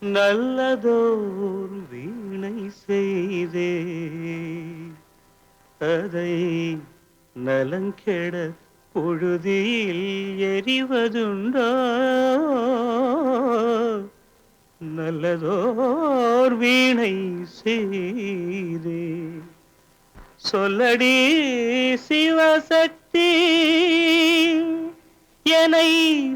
நல்லதோர் வீணை செய்தே அதை நலங்கெட பொழுதில் எறிவதுண்டோ? நல்லதோர் வீணை செய்தே சொல்லடி சிவசக்தி, என்னை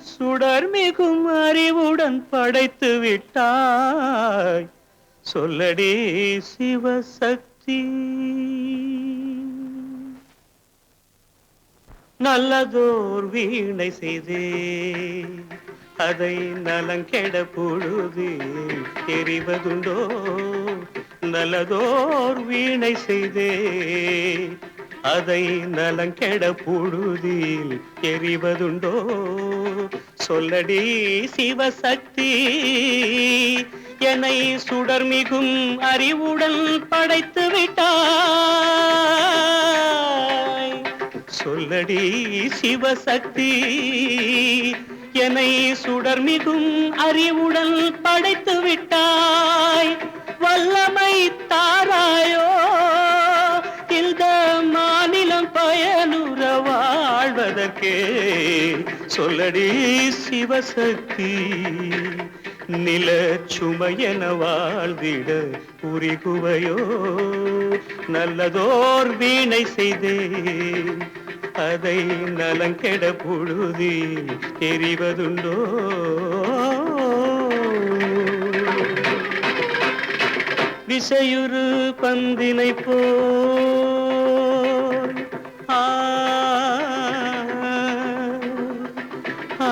சுடர்மிகும் அறிவுடன் படைத்து விட்டாய். சொல்லடி சிவசக்தி. நல்லதோர் வீணை செய்தே அதை நலங்கெட பொழுதில் எறிவதுண்டோ? நல்லதோர் வீணை செய்தே அதை நலங்கெட பொழுதில் எறிவதுண்டோ? சொல்லடி சிவசக்தி, என்னை சுடர்மிகும் அறிவுடன் படைத்து விட்டாய். சொல்லடி சிவசக்தி, என்னை சுடர்மிகும் அறிவுடன் படைத்து விட்டாய். வல்லமை தாராயோ இந்த மாநிலம் பயனுற வாழ்வதற்கே. சொல்லடி சிவசக்தி, நில சுமையென வாழ்ந்திட புரிகுவையோ? நல்லதோர் வீணை செய்தே அதை நலங்கெட பொழுதில் எறிவதுண்டோ? விசையுறு பந்தினை போல் ஆ ஆ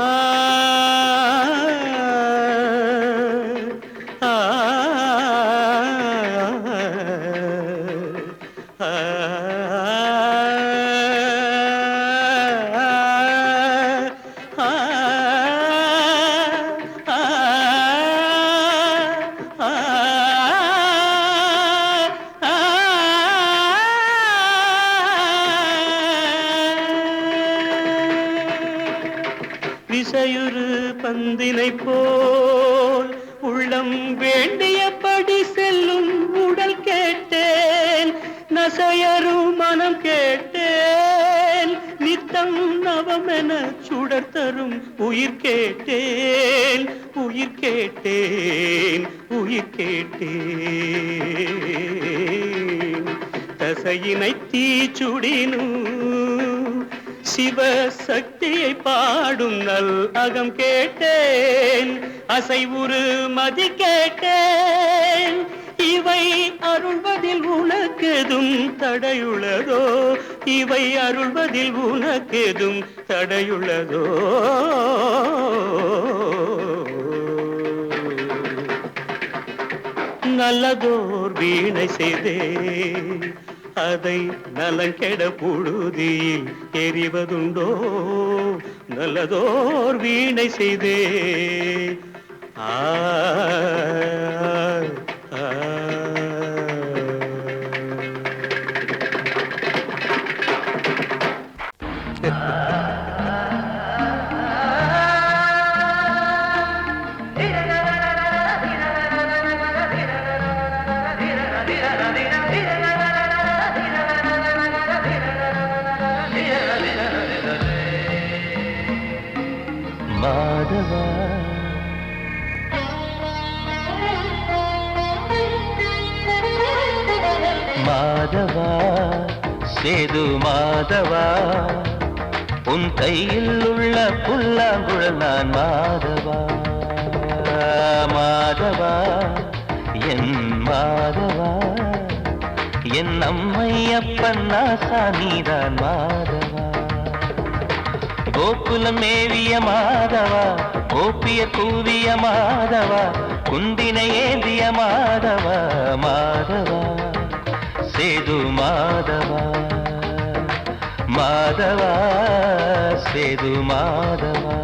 விசையுறு பந்தினை போல் உள்ளம் வேண்டியபடி செல்லும் உடல் கேட்டேன். நசையரு மனம் கேட்டேன். நித்தம் நவமென சுடர் தரும் உயிர் கேட்டேன். உயிர் கேட்டேன், உயிர் கேட்டேன். தசையினை தீச்சுடினும் சிவசக்தியை பாடும் நல் அகம் கேட்டேன். அசைவுறு மதி கேட்டேன். இவை அருள்வதில் உனக்கெதும் தடையுள்ளதோ? இவை அருள்வதில் உனக்கெதும் தடையுள்ளதோ? நல்லதோர் வீணை செய்தே அதை நலங்கெட பொழுதில் எறிவதுண்டோ? நல்லதோர் வீணை செய்தே ஆ மாதவா மாதவா சேது மாதவா, உன் கையில் உள்ள புல்லாங்குழல் நான் மாதவா. மாதவா என் மாதவா, என் அம்மை அப்பன் நாசா நீதான் மாதவா. கோகுலம் மேவிய மாதவா, கோப்பிய கூவிய மாதவா, குந்தினை ஏந்திய மாதவா. மாதவா சேது மாதவா, மாதவா சேது மாதவா.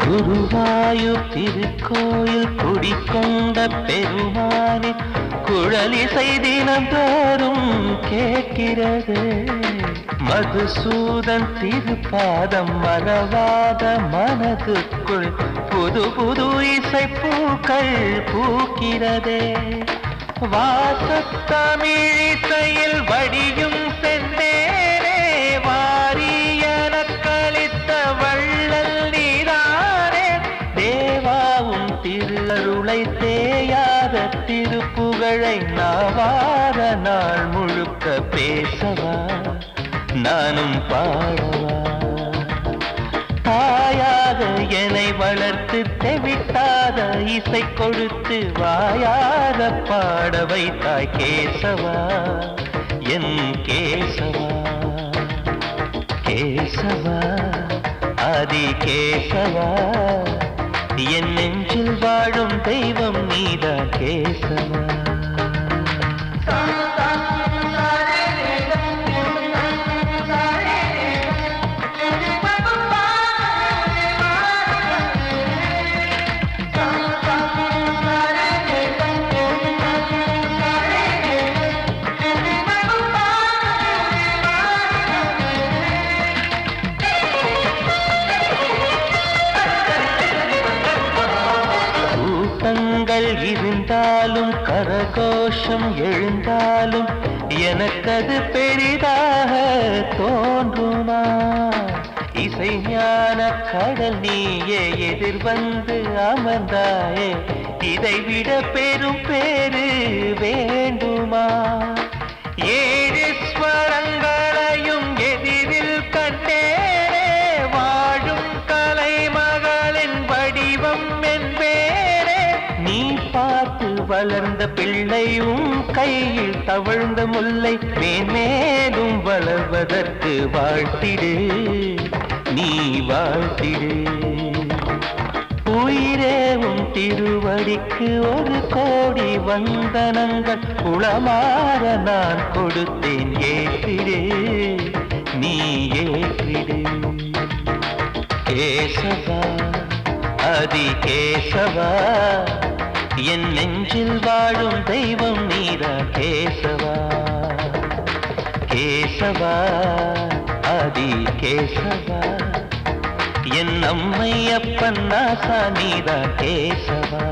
குருவாயூர் திருக்கோயில் குடிக்கொண்ட பெருமானின் குழலிசை தினந்தோறும் கேட்கிறது. மதுசூதன் திருப்பாதம் மறவாத மனதுக்குள் புது புது இசைப்பூக்கள் பூக்கிறதே. வாசத்தமிழிசையில் வடியும் செந்தேனே வாரியன கழித்த வள்ளல் நீதானே. தேவாவும் திருஅருளை தேயாத திருப்புகழை நாவார நாள் முழுக்க பேசவா நானும் பாடவா. தாயாக என்னை வளர்த்து தெவிட்டாத இசை கொடுத்து வாயாத பாட வைத்தாய் கேசவா என் கேசவா. கேசவா ஆதி கேசவா என் நெஞ்சில் வாழும் தெய்வம் நீதான் கேசவா. இருந்தாலும் கரகோஷம் எழுந்தாலும் எனக்கது பெரிதாக தோன்றுமா. இசை ஞான கடல் நீயே எதிர்வந்து அமர்ந்தாயே இதைவிட பெரும் பேரு வேண்டுமா. ஏழு ஸ்வரங்களையும் எதிரில் கண்டேனே வாழும் கலைமகளின் வடிவம் என்பேனே. நீ பார்த்து வளர்ந்த பிள்ளையும் கையில் தவழ்ந்த முல்லை மேன்மேலும் வளர்வதற்கு வாழ்த்திடு நீ வாழ்த்திடு. உயிரேவும் திருவடிக்கு ஒரு கோடி வந்தனங்கள் உளமாற நான் கொடுத்தேன் ஏற்றிடு நீ ஏற்றிடு. கேசவா ஆதி கேசவா என் நெஞ்சில் வாழும் தெய்வம் நீதா கேசவா. கேசவா ஆதி கேசவா என் அம்மை அப்பன் நாசா நீதா கேசவா.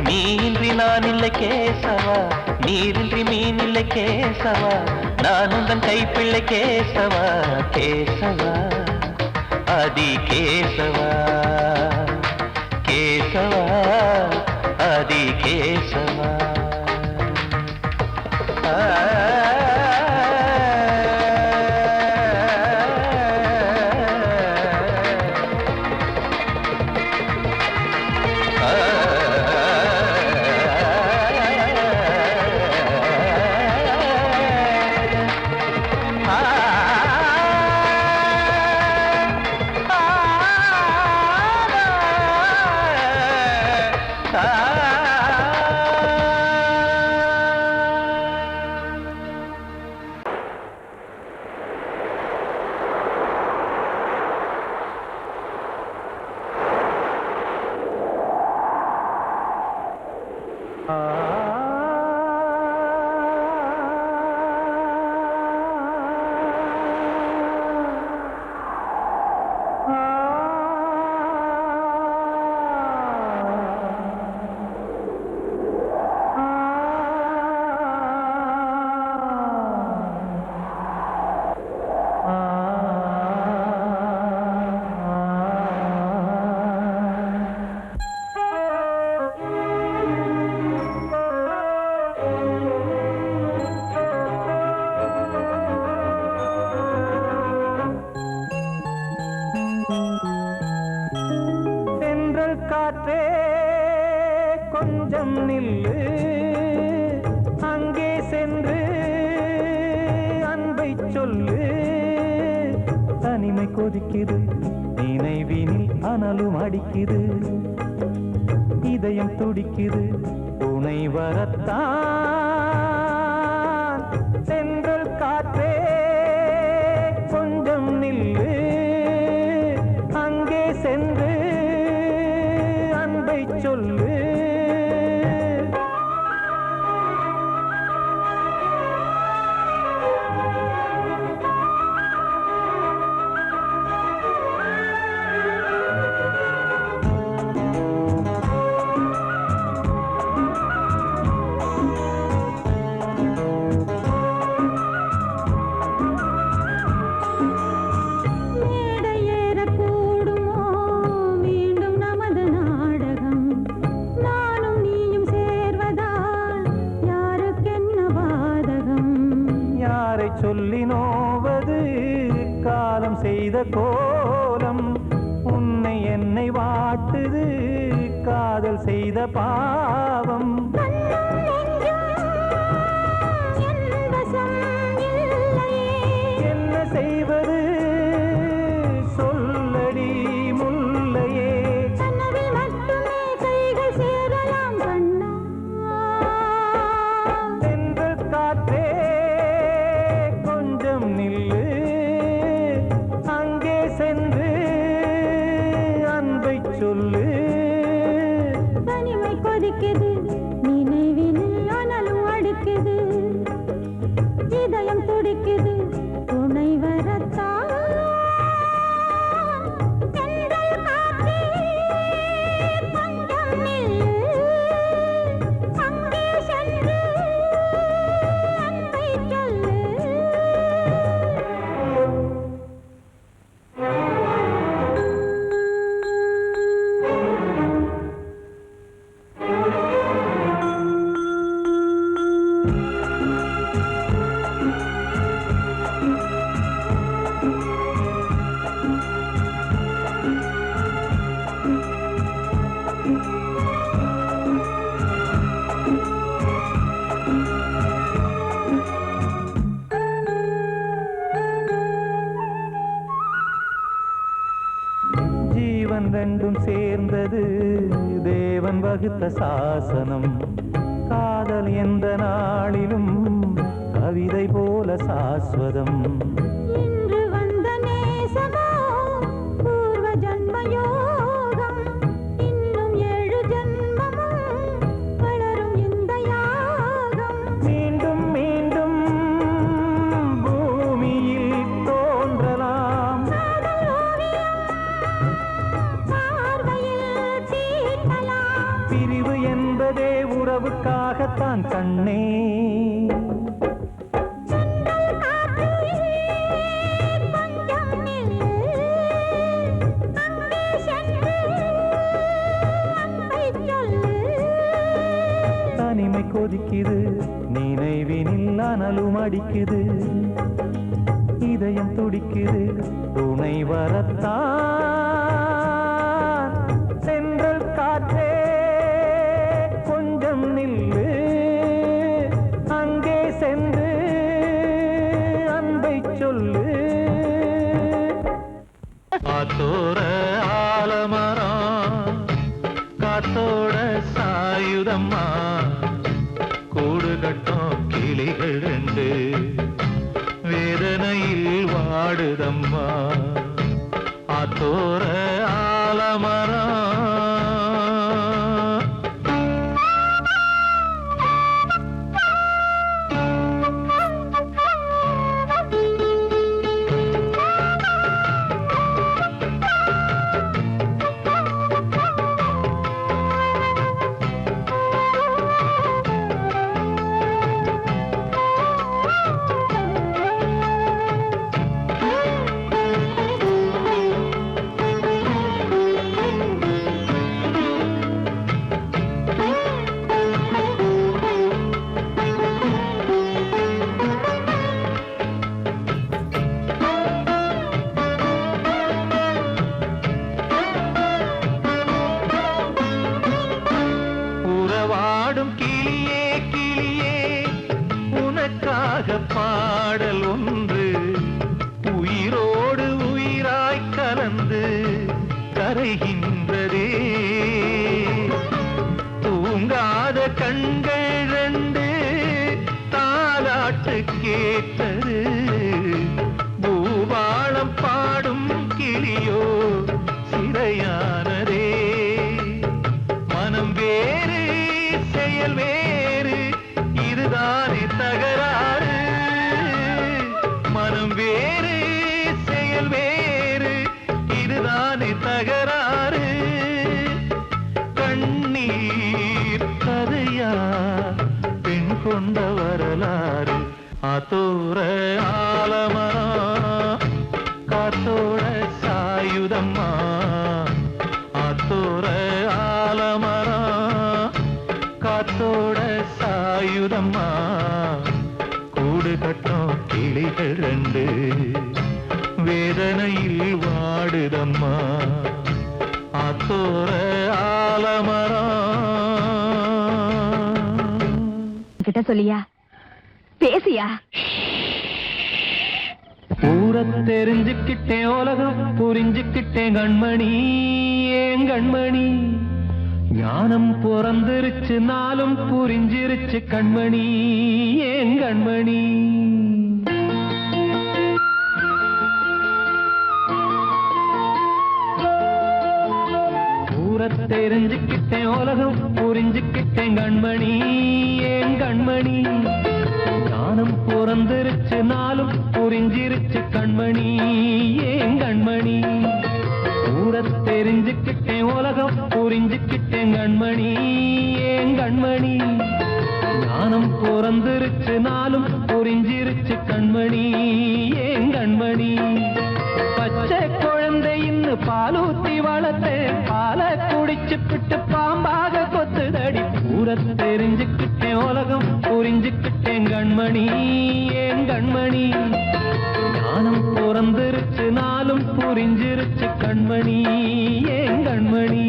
நீன்றி நான் இல்லை கேசவா நீரின்றி மீன் இல்லை கேசவா நான் உந்தன் கைப்பிள்ளை கேசவா. கேசவா ஆதி கேசவா கேசவா ஆதி கேசவா. காற்றே கொஞ்சம் நில்லு, அங்கே சென்று அன்பை சொல்லு. தனிமை கொதிக்குது, நினைவினில் அனலும் அடிக்குது, இதயம் துடிக்குது துணை வரத்தான். சென்றல் காற்றே கொஞ்சம் நில்லு, அங்கே சென்று சொல்லி நோவது காலம் செய்த கோலம். உன்னை என்னை வாட்டுது காதல் செய்த பாவம். என்ன செய்வது சொல்லடி முல்லையே. தென்றல் காற்றே கொஞ்சம் நில்லு, அங்கே சென்று அன்பை சொல்லு. தனிமை கொதிக்குது, நினைவினில் அனலும் அடிக்குது, இதயம் துடிக்குது துணை வரத்தான். தென்றல் காற்றே கொஞ்சம் நில்லு, அங்கே சென்று அன்பை சொல்லு. ஜீவன் ரெண்டும் சேர்ந்தது தேவன் வகுத்த சாசனம். காதல் எந்த நாளிலும் கவிதை போல சாஸ்வதம். இன்று வந்த நேசமோ பூர்வ ஜன்ம யோகம், இன்னும் 7 ஜன்மமும் வளரும் இந்த யாகம். மீண்டும் மீண்டும் பூமியில் தோன்றலாம். காதல் ஓவியம் பார்வையில் தீட்டலாம். பிரிவு என்பதே உறவுக்காகத்தான் கண்ணே. தென்றல் காற்றே கொஞ்சம் நில்லு, அங்கே சென்று அன்பை சொல்லு. தனிமை கொதிக்குது, நினைவினில் அனலும் அடிக்குது, இதயம் துடிக்குது துணை வரத்தான். தென்றல் காற்றே கொஞ்சம் நில்லு, அங்கே சென்று அன்பை சொல்லு. காத்தோர ஆலமரம் காத்தோட சாயுதம்மா, கூடு கட்டும் கிளிகள் ரெண்டு வேதனையில் வாடுதம்மா. ஆத்தோர ஆலமரம் உறவாடும் கிளியே கிளியே, உனக்காக பாடல் ஒன்று உயிரோடு உயிராய் கலந்து கரைகின்றதே. தூங்காத கண்கள் ரெண்டு தாலாட்டு கேட்டது, பூபாளம் பாடும் கிளியோ சிறையானதே. மனம் வேறு செயல் வேறு, இதுதானே தகராறு. மனம் வேறு செயல் வேறு, இதுதானே தகராறு. கண்ணீர் கதையா பெண் கொண்ட வரலாறு. ஆத்தோர ஆலமரம் காத்தோட சாயுதம்மா, ஆத்தோர ஆலமரம் காத்தோட சாயுதம்மா, கூடு கட்டும் கிளிகள் ரெண்டு வேதனையில் வாடுதம்மா ஆத்தோர ஆலமரம். கிட்ட சொல்லியா பேசியா? ஊரை தெரிஞ்சுக்கிட்டேன் உலகம் புரிஞ்சுக்கிட்டேன் கண்மணி ஏன் கண்மணி ஞானம் பிறந்திருச்சு நாளும் புரிஞ்சிருச்சு கண்மணி ஏன் கண்மணி. ஊரை தெரிஞ்சுக்கிட்டேன் உலகம் புரிஞ்சுக்கிட்டேன் கண்மணி ஏன் கண்மணி ஞானம் பிறந்திருச்சு நாளும் புரிஞ்சிருச்சு கண்மணி ஏன் கண்மணி. ஊரை தெரிஞ்சுக்கிட்டேன் உலகம் புரிஞ்சுக்கிட்டேன் கண்மணி ஏன் கண்மணி ஞானம் பிறந்திருச்சு நாளும் புரிஞ்சிருச்சு கண்மணி ஏன் கண்மணி. பச்சை குழந்தை இன்னும் பாலூத்தி வளர்த்தேன் பாலை குடிச்சு பிட்டு பாம்பாக கொத்துதடி. ஊரை தெரிஞ்சுக்கிட்டேன் உலகம் புரிஞ்சுக்கிட்டேன் கண்மணி ஏன் கண்மணி ஞானம் பிறந்திருச்சு நாளும் புரிஞ்சிருச்சு கண்மணி ஏன் கண்மணி.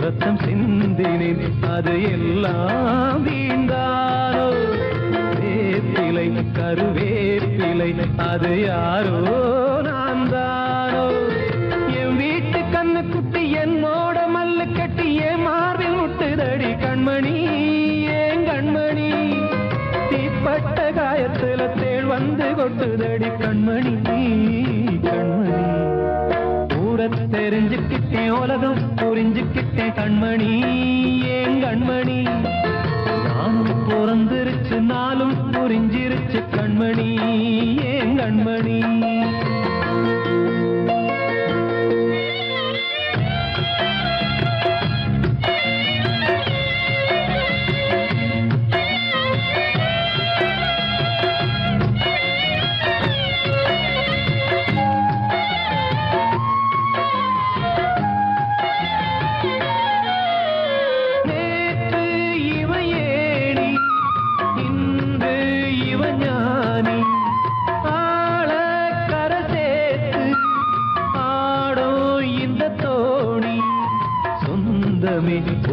ரத்தம் சிந்தினேன் அது எல்லாம் வீண்டானோ வேப்பிலை கருவேப்பிலை அது யாரோ நான் தானோ. என் வீட்டு கண்ணு குட்டி என்னோட மல்லு கட்டி என் மார்பில் முட்டுதடி கண்மணி ஏன் கண்மணி தீப்பட்ட காயத்துல தேள் வந்து கொட்டுதடி கண்மணி கண்மணி. ஊரை தெரிஞ்சுக்கிட்டேன் உலகம் புரிஞ்சுக்கிட்டேன் கண்மணி ஏன் கண்மணி நானும் பிறந்திருச்சு நாளும் புரிஞ்சிருச்சு கண்மணி ஏன் கண்மணி.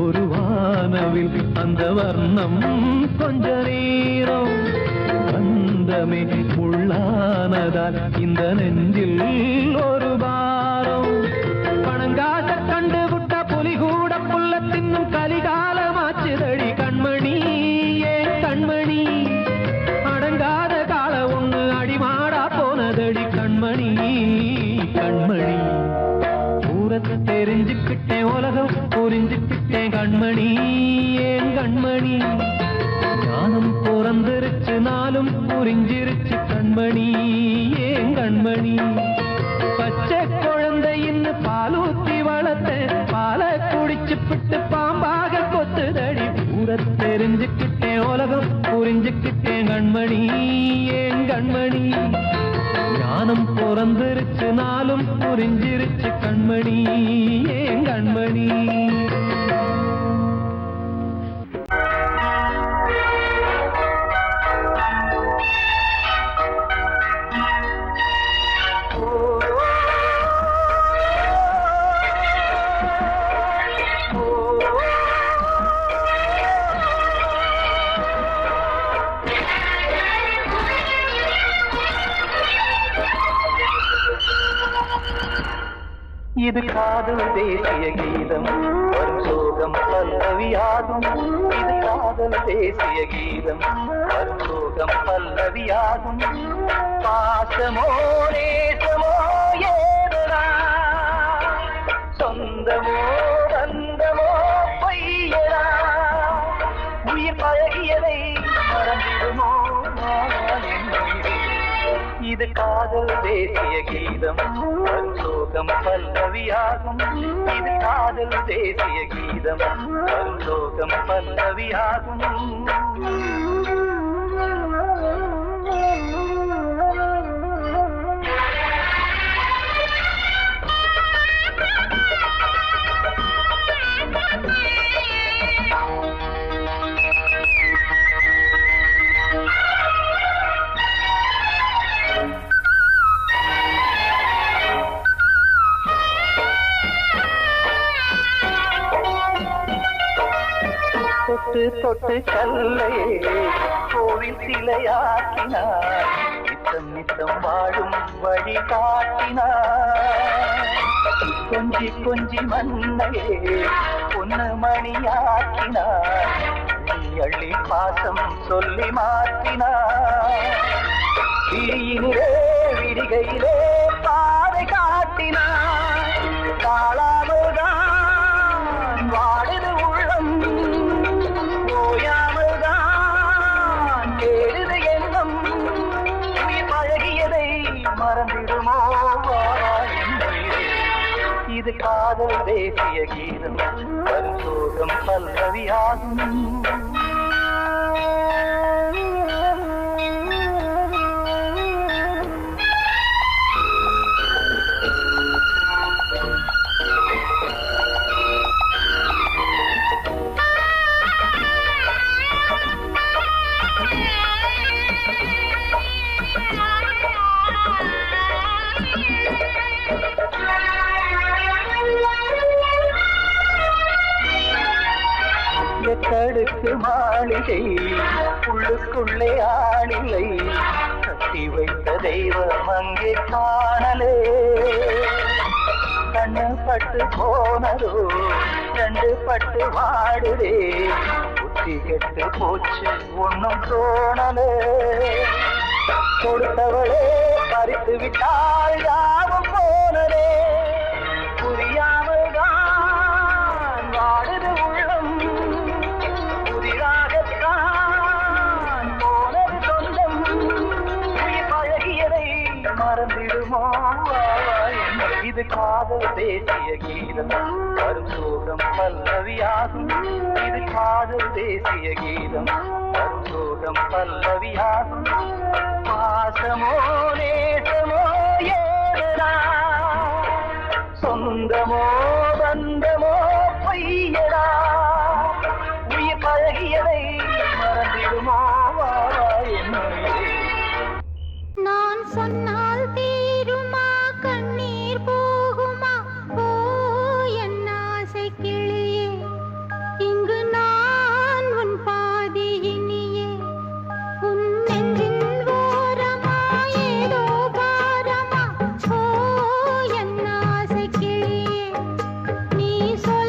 ஒரு வானவில் அந்த வர்ணம் கொஞ்ச நேரம் பந்தமே உள்ளானதால் இந்த நெஞ்சில் ஒரு பாரம். பணங்காச கண்டு விட்ட புலி கூட புல்ல தின்னும் கலிகாலமாச்சுதடி கண்மணி ஏன் கண்மணி அடங்காத கால ஒண்ணு அடிமாடா போனதடி கண்மணி கண்மணி. ஊரை தெரிஞ்சுக்கிட்டேன் உலகம் புரிஞ்சுக்கிட்டேன் கண்மணி ஏன் கண்மணி ஞானம் பிறந்திருச்சு நாளும் புரிஞ்சிருச்சு கண்மணி ஏன் கண்மணி. பச்சை குழந்தை இன்னும் பாலூத்தி வளர்த்தேன் பாலை குடிச்சு பிட்டு பாம்பாக கொத்துதடி. ஊரை தெரிஞ்சுக்கிட்டேன் உலகம் புரிஞ்சுக்கிட்டேன் கண்மணி ஏன் கண்மணி ஞானம் பிறந்திருச்சு நாளும் புரிஞ்சிருச்சு கண்மணி ஏன் கண்மணி. இது காதல் தேசிய கீதம் வரும் சோகம் பல்லவியாகும். இது காதல் தேசிய கீதம் வரும் சோகம் பல்லவியாகும். பாசமோ நேசமோ ஏதனா சொந்தமோ பந்தமோ காதல் தேசிய கீதம் வரும் சோகம் பல்லவியாகும் இது காதல் தேசிய கீதம் வரும் சோகம் பல்லவியாகும் தொட்டு தொட்டு கல்லையே கோவில் சிலையாக்கினார் நித்தம் நித்தம் வாழும் வழி காட்டினார் கொஞ்சி கொஞ்சி மண்ணையே பொன்னு மணியாக்கினார் அள்ளி அள்ளி பாசம் சொல்லி மாற்றினார் விழியினிலே விடிகையிலே பாதை காட்டினார் காளாமல்தான் வாடுது உள்ளம் ஓயாமல்தான் கேடுது எண்ணம் உயிர் பழகியதை மறந்திடுமோ இது காதல் தேசிய கீதம் வரும் சோகம் பல்லவியாகும் எத்தடுக்கு மாளிகை உள்ளுக்குள்ளே ஆளில்லை கட்டி வைத்த தெய்வம் அங்கே காணலே கண்ணு பட்டு போனதோ ரெண்டு பட்டு வாடுதே புத்தி கெட்டு போச்சு ஒன்னும் தோணலே கொடுத்தவளே பறித்து விட்டால் யாவும் போனதே புரியாமல் தான் வாடுது உள்ளம் புதிராகத்தான் போனது சொந்தம் உயிர் பழகியதை மறந்திடுமோ இது காதல் தேசிய கீதம் வரும் சோகம் பல்லவியாகும் இது காதல் தேசிய கீதம் வரும் சோகம் பல்லவியாகும் பாசமோ நேசமோ ஏதா சொந்தமோ பந்தமோ பொய்யடா உயிர் பழகியதை மறந்திடுமோ நான் சொன்னால் தீருமா கண்ணீர் போகுமா ஓ என் ஆசை கிளியே இங்கு நான் உன் பாதி இனியே உன் நெஞ்சின் ஓரமா ஏதோ பாரமா ஓ என் ஆசை கிளியே நீ சொல்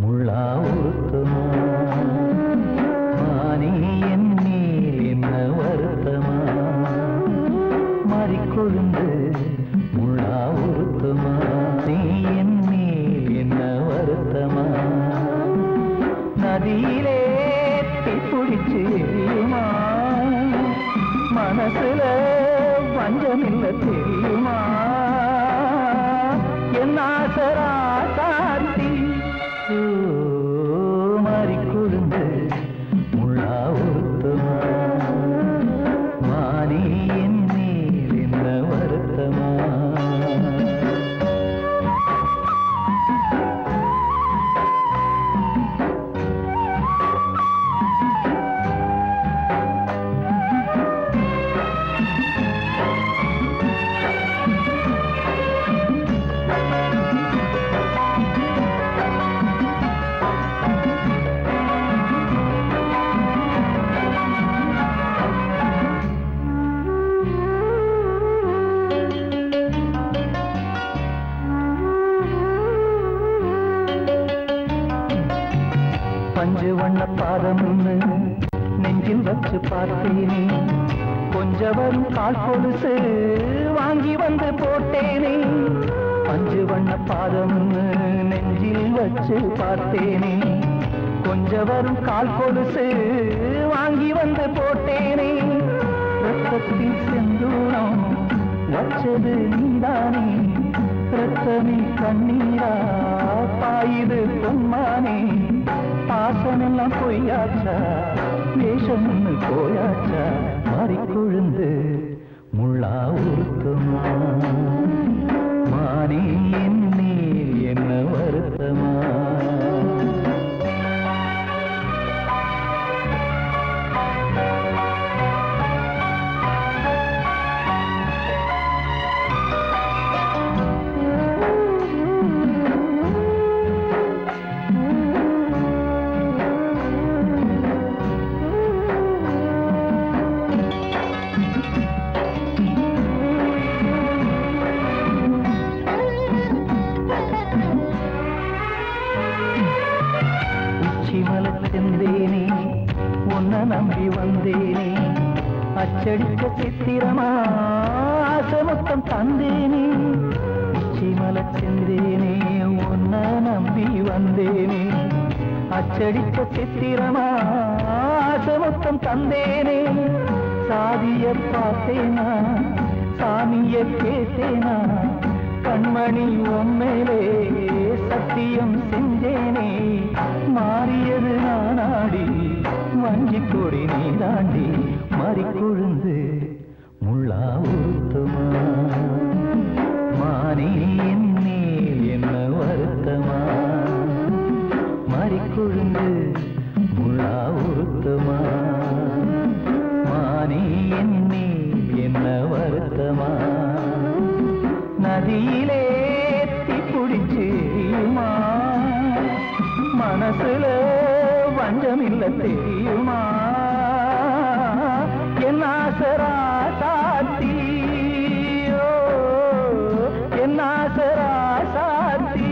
முள்ளா உருத்துமா மானே என் மேல் என்ன வருத்தமா மாறிக்கொழுந்து முள்ளா உருத்துமா நீ என் மேல் என்ன வருத்தமா நதியிலே பிடிச்சு எரியுமா மனசுல வஞ்சமில்ல தெரியுமா என் ஆசரா சாத்தி மாறி கொழுந்து முள்ளா உருத்தமா மானே என் மேல் என்ன வருத்தமா பஞ்சு வண்ண பாதம் நெஞ்சில் வச்சு பார்த்தேனே கொஞ்சம் வரும் கால் கொலுசு வாங்கி வந்து போட்டேனே பஞ்சு வண்ண பாதம் நெஞ்சில் வச்சு பார்த்தேனே கொஞ்சம் வரும் கால் கொலுசு வாங்கி வந்து போட்டேனே ரத்தத்தில் செந்தூரம் வச்சது நீதானே ரத்தமே கண்ணீரா பாயுது பொம்மானே பாசமெல்லாம் பொய்யாச்சா வேஷம் போயாச்சா மாறிக்கொழுந்து முள்ளா உருத்துமா மானே என் மேல் என்ன வருத்தமா செந்தேனே உன்னை நம்பி வந்தேனே அச்சடித்த சித்திரமா ஆசை மொத்தம் தந்தேனே உச்சிமல செந்தேனே உன்னை நம்பி வந்தேனே அச்சடித்த சித்திரமா ஆசை மொத்தம் தந்தேனே சாதிய பார்த்தேனா சாமிய கேட்டேனா கண்மணி உம்மேலே சத்தியம் செஞ்சேனே மாறியது நானாடி வஞ்சி கொடி நீ தாண்டி மாறிக்கொழுந்து முள்ளா உருத்துமா மானே என் மேல் என்ன வருத்தமா மாறிக்கொழுந்து முள்ளா உருத்துமா மானே என் மேல் என்ன வருத்தமா நதியிலே பிடிச்சு மனசுல வஞ்சமில்ல தெரியுமா என் ஆசரா சாத்தி என் ஆசரா சாத்தி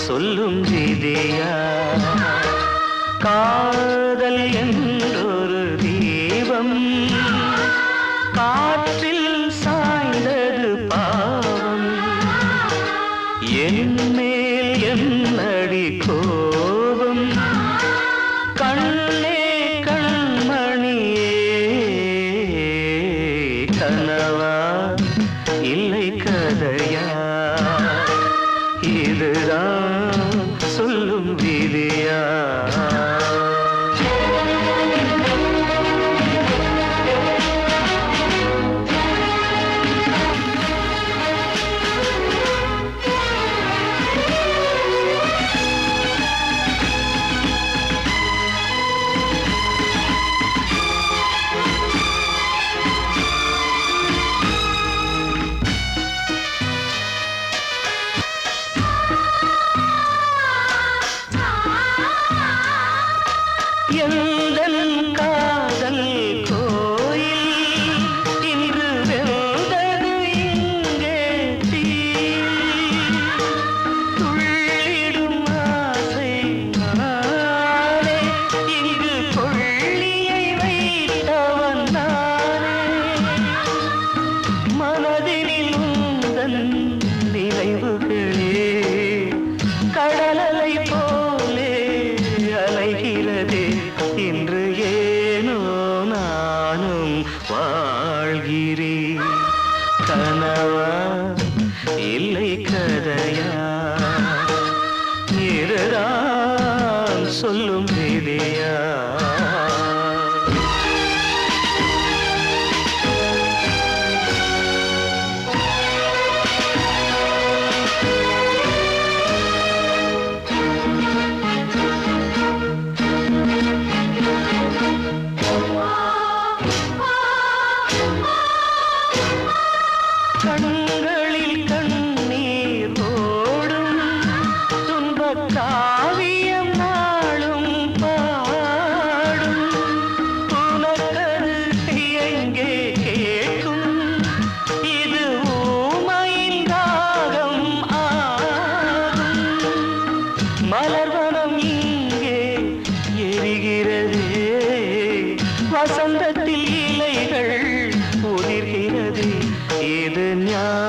சொல்லும் விதியா காதல் என்றொரு தீபம் காற்றில் சாய்ந்தது பாவம் என் மேல் என்னடி கோபம் கண்ணே கண்மணியே கனவா இல்லை கதையா இதுதான் சொல்லும் விதியா? எந்தன் காதல் கோயில் இன்று வெந்தது இங்கே தீ. துள்ளிடும் ஆசை நானே, இங்கு கொள்ளியை வைத்தவன் நானே. மனதினில் உந்தன் நினைவுகளே கடலலை போலே அலைகிறதே. இன்று ஏனோ நானும் வாழ்கிறேன். கனவா இல்லை கதையா? இதுதான் சொல்லும் விதியா? கண்களில் கண்ணீர் ஓடும் துன்பக் காவியம் நாளும் பாடும். உனக்கது எங்கே கேட்கும்? இது ஊமையின் ராகம் ஆகும். மலர்வனம் இங்கே எரிகிறதே, வசந்தத்தில் இலைகள் உதிர்கிறது. இது ஞானமா?